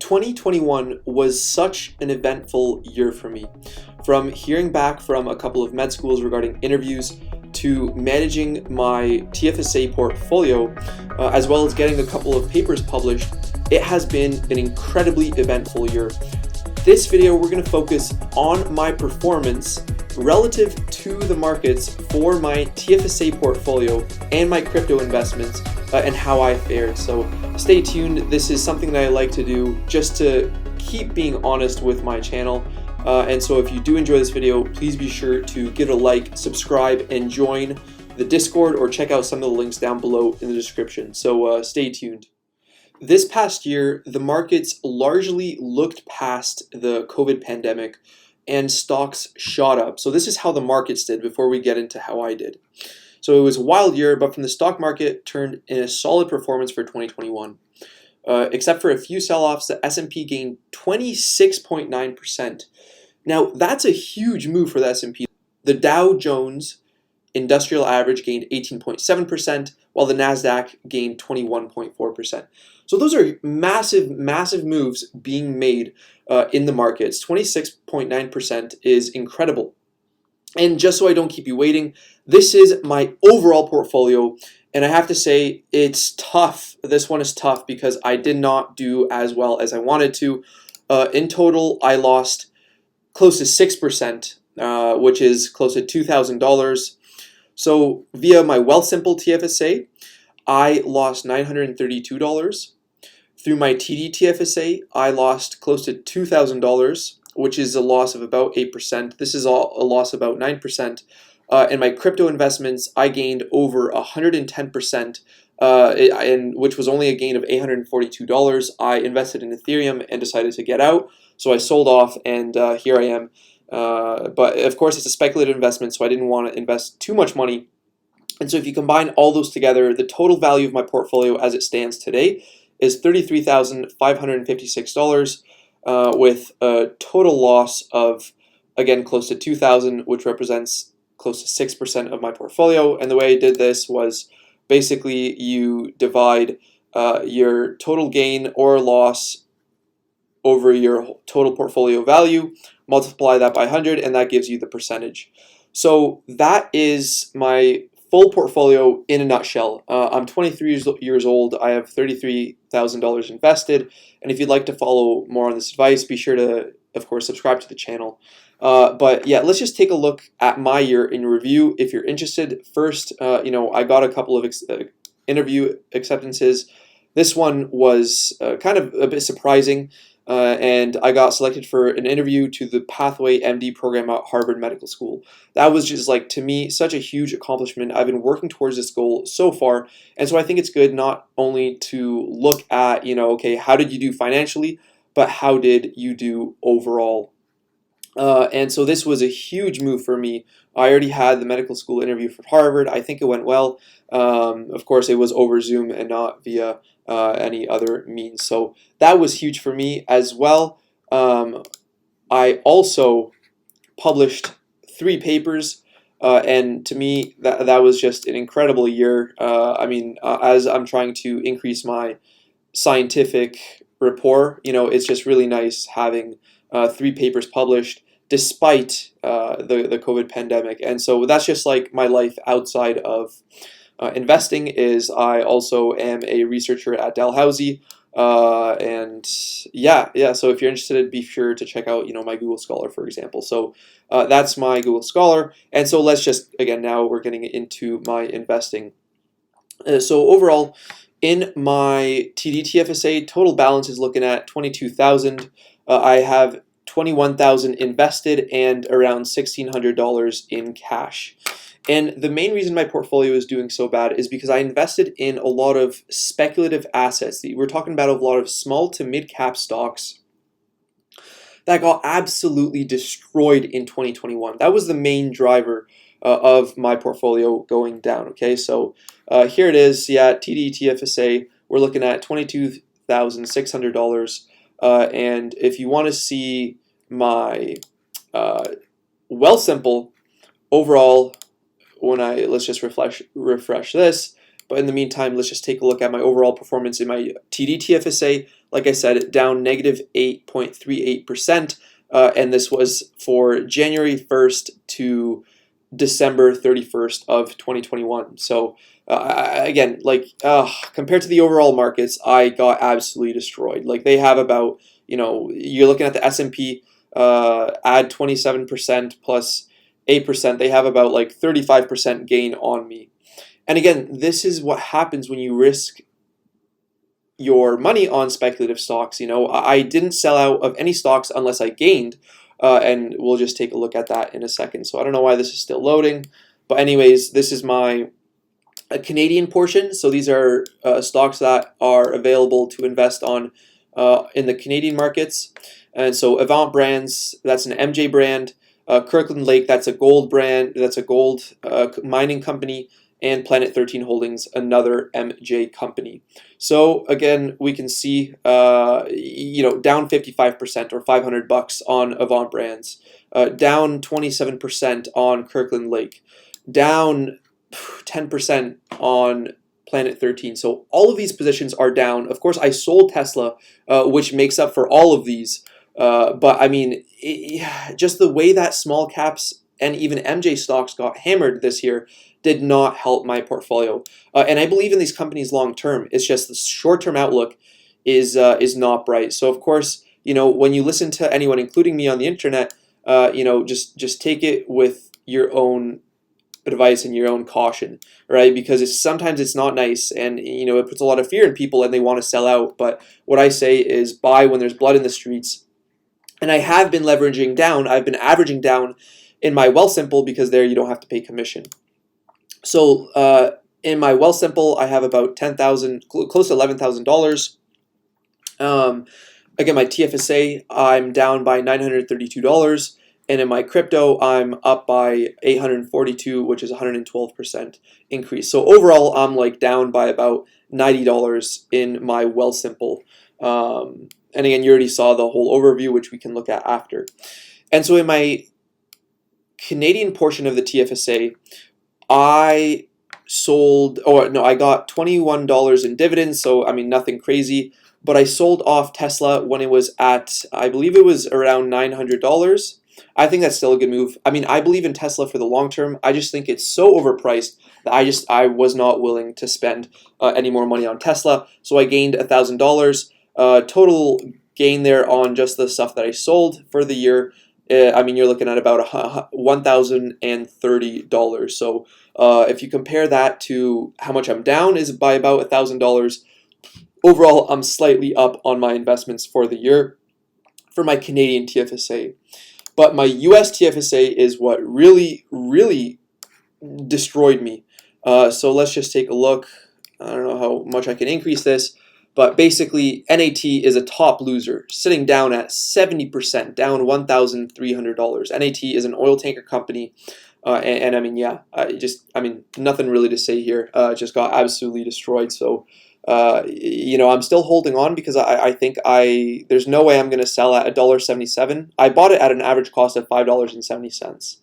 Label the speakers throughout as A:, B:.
A: 2021 was such an eventful year for me. From hearing back from a couple of med schools regarding interviews to managing my TFSA portfolio, as well as getting a couple of papers published, it has been an incredibly eventful year. This video, we're going to focus on my performance relative to the markets for my TFSA portfolio and my crypto investments and how I fared. So stay tuned. This is something that I like to do just to keep being honest with my channel. And so if you do enjoy this video, please be sure to give it a like, subscribe, and join the Discord, or check out some of the links down below in the description. So stay tuned. This past year, the markets largely looked past the COVID pandemic and stocks shot up. So this is how the markets did before we get into how I did. So it was a wild year, but from the stock market turned in a solid performance for 2021. Except for a few sell-offs, the S&P gained 26.9%. Now, that's a huge move for the S&P. The Dow Jones Industrial Average gained 18.7%, while the NASDAQ gained 21.4%. So those are massive, massive moves being made in the markets. 26.9% is incredible. And just so I don't keep you waiting, this is my overall portfolio. And I have to say, it's tough. This one is tough because I did not do as well as I wanted to. In total, I lost close to 6%, which is close to $2,000. So via my Wealthsimple TFSA, I lost $932. Through my TD TFSA, I lost close to $2,000, which is a loss of about 8%. This is a loss of about 9%. In my crypto investments, I gained over 110%, which was only a gain of $842. I invested in Ethereum and decided to get out, so I sold off, and here I am. But of course, it's a speculative investment, so I didn't want to invest too much money. And so if you combine all those together, the total value of my portfolio as it stands today is $33,556, with a total loss of, again, close to $2,000, which represents close to 6% of my portfolio. And the way I did this was basically you divide your total gain or loss over your total portfolio value, multiply that by 100, and that gives you the percentage. So that is my full portfolio in a nutshell. I'm 23 years old. I have $33,000 invested. And if you'd like to follow more on this advice, be sure to, of course, subscribe to the channel. But yeah, let's just take a look at my year in review. If you're interested, first, I got a couple of interview acceptances. This one was kind of a bit surprising. And I got selected for an interview to the Pathway MD program at Harvard Medical School. That was just, like, to me, such a huge accomplishment. I've been working towards this goal so far. And so I think it's good not only to look at, okay, how did you do financially, but how did you do overall? And so this was a huge move for me. I already had the medical school interview for Harvard. I think it went well. Of course, it was over Zoom and not via any other means. So that was huge for me as well. I also published 3 papers, and to me, that was just an incredible year. As I'm trying to increase my scientific rapport, it's just really nice having 3 papers published despite the COVID pandemic. And so that's just like my life outside of investing. Is I also am a researcher at Dalhousie, and so if you're interested, be sure to check out my Google Scholar, for example. So that's my Google Scholar. And so let's just, again, now we're getting into my investing. So overall, in my TD TFSA, total balance is looking at $22,000. I have $21,000 invested and around $1,600 in cash. And the main reason my portfolio is doing so bad is because I invested in a lot of speculative assets. We're talking about a lot of small to mid-cap stocks that got absolutely destroyed in 2021. That was the main driver of my portfolio going down. Okay, so here it is. Yeah, TD TFSA, we're looking at $22,600. And if you want to see my Wealthsimple overall, let's just refresh this. But in the meantime, let's just take a look at my overall performance in my TD TFSA. like I said, down negative 8.38%. And this was for January 1st to December 31st of 2021. So again, like compared to the overall markets, I got absolutely destroyed. Like they have about, you're looking at the S&P, add 27% plus 8%, they have about like 35% gain on me. And again, this is what happens when you risk your money on speculative stocks. I didn't sell out of any stocks unless I gained, and we'll just take a look at that in a second. So I don't know why this is still loading, but anyways, this is my Canadian portion. So these are stocks that are available to invest on in the Canadian markets. And so Avant Brands, that's an MJ brand. Kirkland Lake, that's a gold brand. That's a gold mining company. And Planet 13 Holdings, another MJ company. So again, we can see, down 55% or $500 on Avant Brands, down 27% on Kirkland Lake, down 10% on Planet 13. So all of these positions are down. Of course, I sold Tesla, which makes up for all of these. But I mean, just the way that small caps and even MJ stocks got hammered this year did not help my portfolio. And I believe in these companies long term. It's just the short term outlook is not bright. So of course, when you listen to anyone, including me on the internet, just take it with your own advice and your own caution, right? Because sometimes it's not nice, and it puts a lot of fear in people, and they want to sell out. But what I say is buy when there's blood in the streets. And I have been leveraging down. I've been averaging down in my Wealthsimple because there you don't have to pay commission. So in my Wealthsimple, I have about $10,000, close to $11,000. Again, my TFSA, I'm down by $932. And in my crypto, I'm up by 842, which is 112% increase. So overall, I'm like down by about $90 in my Wealthsimple. And again, you already saw the whole overview, which we can look at after. And so in my Canadian portion of the TFSA, I got $21 in dividends. So, I mean, nothing crazy. But I sold off Tesla when it was at, I believe it was around $900. I think that's still a good move. I mean, I believe in Tesla for the long term. I just think it's so overpriced that I was not willing to spend any more money on Tesla. So I gained $1,000. Total gain there on just the stuff that I sold for the year. I mean, you're looking at about $1,030. So if you compare that to how much I'm down is by about $1,000. Overall, I'm slightly up on my investments for the year for my Canadian TFSA. But my US TFSA is what really, really destroyed me. So let's just take a look. I don't know how much I can increase this. But basically, NAT is a top loser, sitting down at 70%, down $1,300. NAT is an oil tanker company. And I mean, yeah, nothing really to say here. Just got absolutely destroyed. So, I'm still holding on because I think there's no way I'm going to sell at $1.77. I bought it at an average cost of $5.70.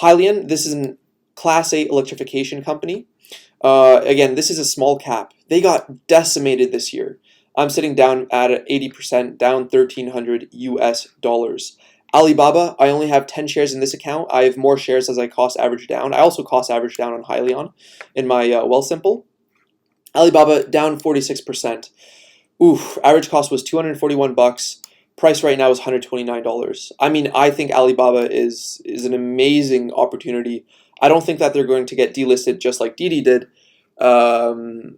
A: Hyliion, this is a Class 8 electrification company. Again, this is a small cap. They got decimated this year. I'm sitting down at 80%, down $1,300 US. Alibaba, I only have 10 shares in this account. I have more shares as I cost average down. I also cost average down on Hyliion in my Wealthsimple. Alibaba down 46%. Oof, average cost was $241. Price right now is $129. I mean, I think Alibaba is an amazing opportunity. I don't think that they're going to get delisted just like Didi did,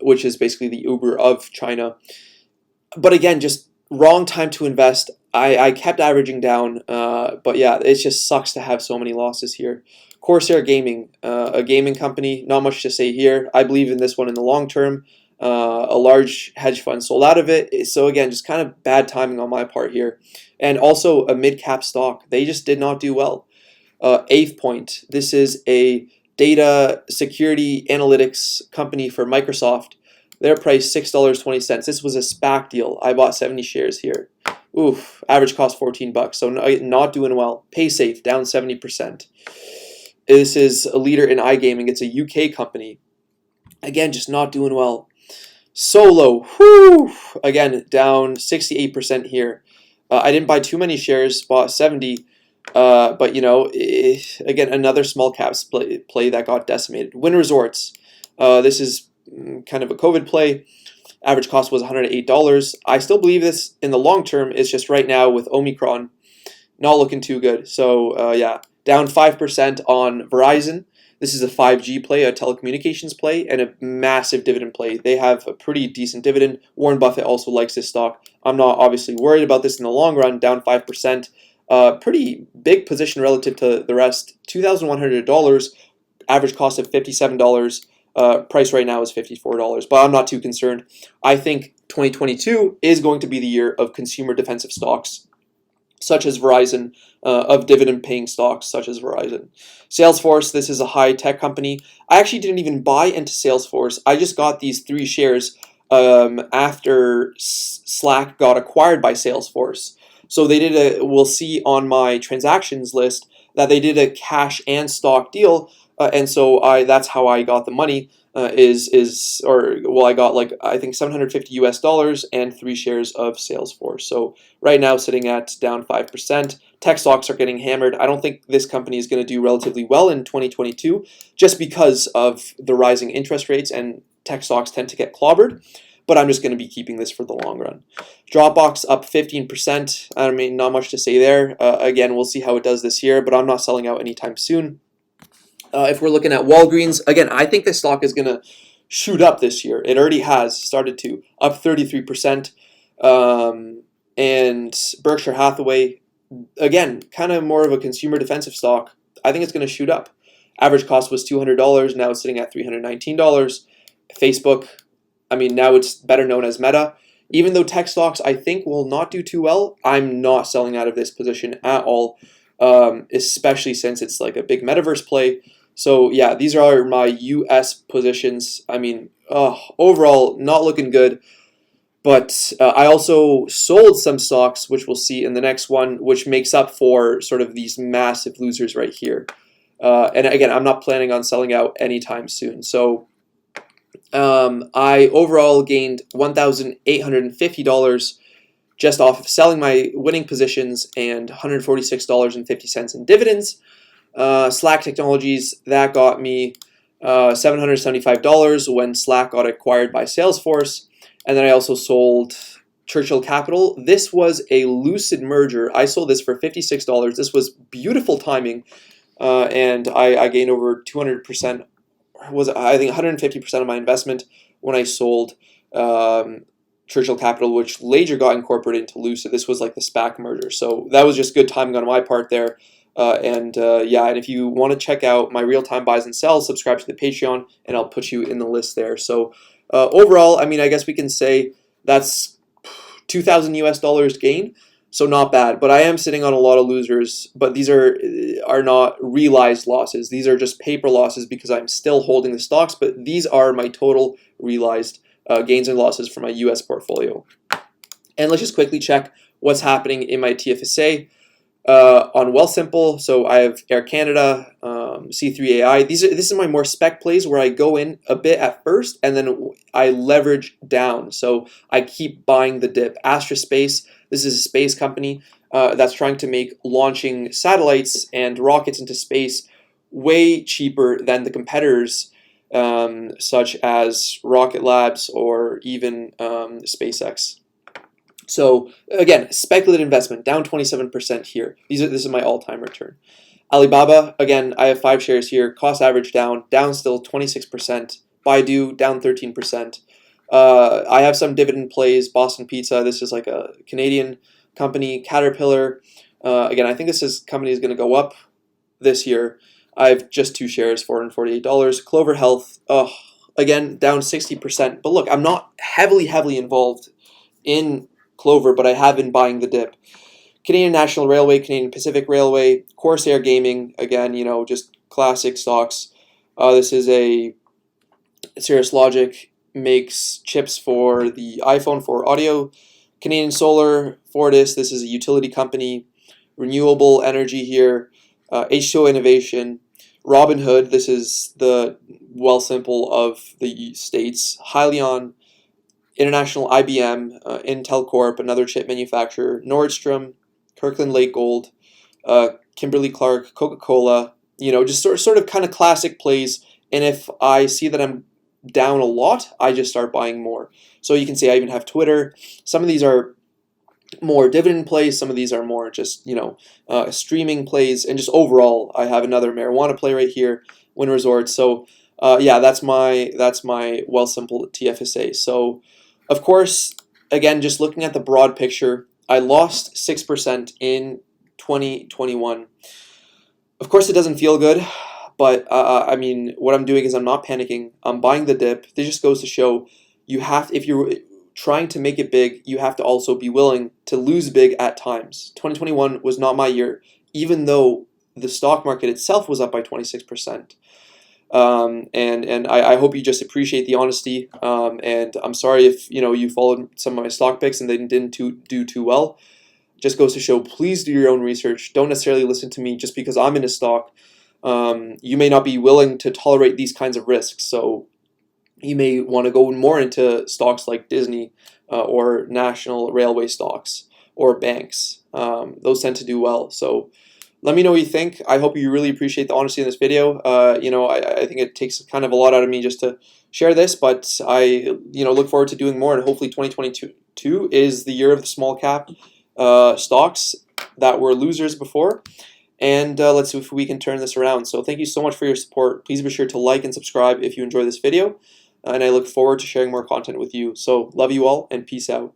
A: which is basically the Uber of China. But again, just wrong time to invest. I kept averaging down, but yeah, it just sucks to have so many losses here. Corsair Gaming, a gaming company, not much to say here. I believe in this one in the long term. A large hedge fund sold out of it. So again, just kind of bad timing on my part here. And also a mid-cap stock. They just did not do well. Eighth Point, this is a data security analytics company for Microsoft. Their price $6.20. This was a SPAC deal. I bought 70 shares here. Oof, average cost $14. So not doing well. PaySafe down 70%. This is a leader in iGaming. It's a UK company. Again, just not doing well. Solo, whew, again, down 68% here. I didn't buy too many shares, bought 70. But again, another small caps play that got decimated. Wynn Resorts. This is kind of a COVID play. Average cost was $108. I still believe this in the long term. It's just right now with Omicron, not looking too good. So yeah, down 5% on Verizon. This is a 5G play, a telecommunications play, and a massive dividend play. They have a pretty decent dividend. Warren Buffett also likes this stock. I'm not obviously worried about this in the long run, down 5%. Pretty big position relative to the rest. $2,100, average cost of $57. Price right now is $54, but I'm not too concerned. I think 2022 is going to be the year of consumer defensive stocks, such as Verizon, of dividend-paying stocks, such as Verizon. Salesforce, this is a high-tech company. I actually didn't even buy into Salesforce. I just got these 3 shares after Slack got acquired by Salesforce. So they did we'll see on my transactions list that they did a cash and stock deal, and so that's how I got the money. I got like I think $750 and 3 shares of Salesforce. So right now sitting at down 5%. Tech stocks are getting hammered. I don't think this company is going to do relatively well in 2022 just because of the rising interest rates, and tech stocks tend to get clobbered. But I'm just going to be keeping this for the long run. Dropbox up 15%. I mean, not much to say there. Again, we'll see how it does this year, but I'm not selling out anytime soon. If we're looking at Walgreens, again, I think this stock is going to shoot up this year. It already has started to, up 33%. And Berkshire Hathaway, again, kind of more of a consumer defensive stock. I think it's going to shoot up. Average cost was $200. Now it's sitting at $319. Facebook, I mean, now it's better known as Meta. Even though tech stocks, I think, will not do too well, I'm not selling out of this position at all, especially since it's like a big metaverse play. So yeah, these are my US positions. I mean, overall, not looking good. But I also sold some stocks, which we'll see in the next one, which makes up for sort of these massive losers right here. And again, I'm not planning on selling out anytime soon. So I overall gained $1,850 just off of selling my winning positions and $146.50 in dividends. Slack Technologies, that got me $775 when Slack got acquired by Salesforce. And then I also sold Churchill Capital. This was a Lucid merger. I sold this for $56. This was beautiful timing, and I gained over 200%. I think 150% of my investment when I sold Churchill Capital, which later got incorporated into Lucid. This was like the SPAC merger, so that was just good timing on my part there. And if you want to check out my real-time buys and sells, subscribe to the Patreon, and I'll put you in the list there. So overall, I mean, I guess we can say that's $2,000 gain, so not bad. But I am sitting on a lot of losers, but these are not realized losses. These are just paper losses because I'm still holding the stocks, but these are my total realized gains and losses for my US portfolio. And let's just quickly check what's happening in my TFSA. On Wealthsimple, so I have Air Canada, C3AI. This is my more spec plays where I go in a bit at first and then I leverage down. So I keep buying the dip. Astrospace, this is a space company that's trying to make launching satellites and rockets into space way cheaper than the competitors, such as Rocket Labs or even SpaceX. So again, speculative investment, down 27% here. This is my all-time return. Alibaba, again, I have 5 shares here. Cost average down still 26%. Baidu, down 13%. I have some dividend plays. Boston Pizza, this is like a Canadian company. Caterpillar, again, I think company is going to go up this year. I have just 2 shares, $448. Clover Health, again, down 60%. But look, I'm not heavily involved in Clover, but I have been buying the dip. Canadian National Railway, Canadian Pacific Railway, Corsair Gaming, again, just classic stocks. This is a Cirrus Logic, makes chips for the iPhone for audio. Canadian Solar, Fortis, this is a utility company. Renewable energy here. H2O Innovation. Robinhood, this is the Wealthsimple of the States. Hyliion, International, IBM, Intel Corp, another chip manufacturer, Nordstrom, Kirkland Lake Gold, Kimberly-Clark, Coca-Cola, just sort of kind of classic plays. And if I see that I'm down a lot, I just start buying more. So you can see I even have Twitter. Some of these are more dividend plays. Some of these are more just, streaming plays. And just overall, I have another marijuana play right here, Wynn Resorts. So yeah, that's my Wealthsimple TFSA. So of course, again, just looking at the broad picture, I lost 6% in 2021. Of course, it doesn't feel good, but I mean, what I'm doing is I'm not panicking. I'm buying the dip. This just goes to show if you're trying to make it big, you have to also be willing to lose big at times. 2021 was not my year, even though the stock market itself was up by 26%. And I hope you just appreciate the honesty. And I'm sorry if you followed some of my stock picks and they didn't do too well. Just goes to show, please do your own research. Don't necessarily listen to me just because I'm in a stock. You may not be willing to tolerate these kinds of risks, so you may want to go more into stocks like Disney or national railway stocks or banks. Those tend to do well. So let me know what you think. I hope you really appreciate the honesty in this video. I think it takes kind of a lot out of me just to share this, but I look forward to doing more, and hopefully 2022 is the year of the small cap stocks that were losers before, and let's see if we can turn this around. So thank you so much for your support. Please be sure to like and subscribe if you enjoy this video, and I look forward to sharing more content with you. So love you all, and peace out.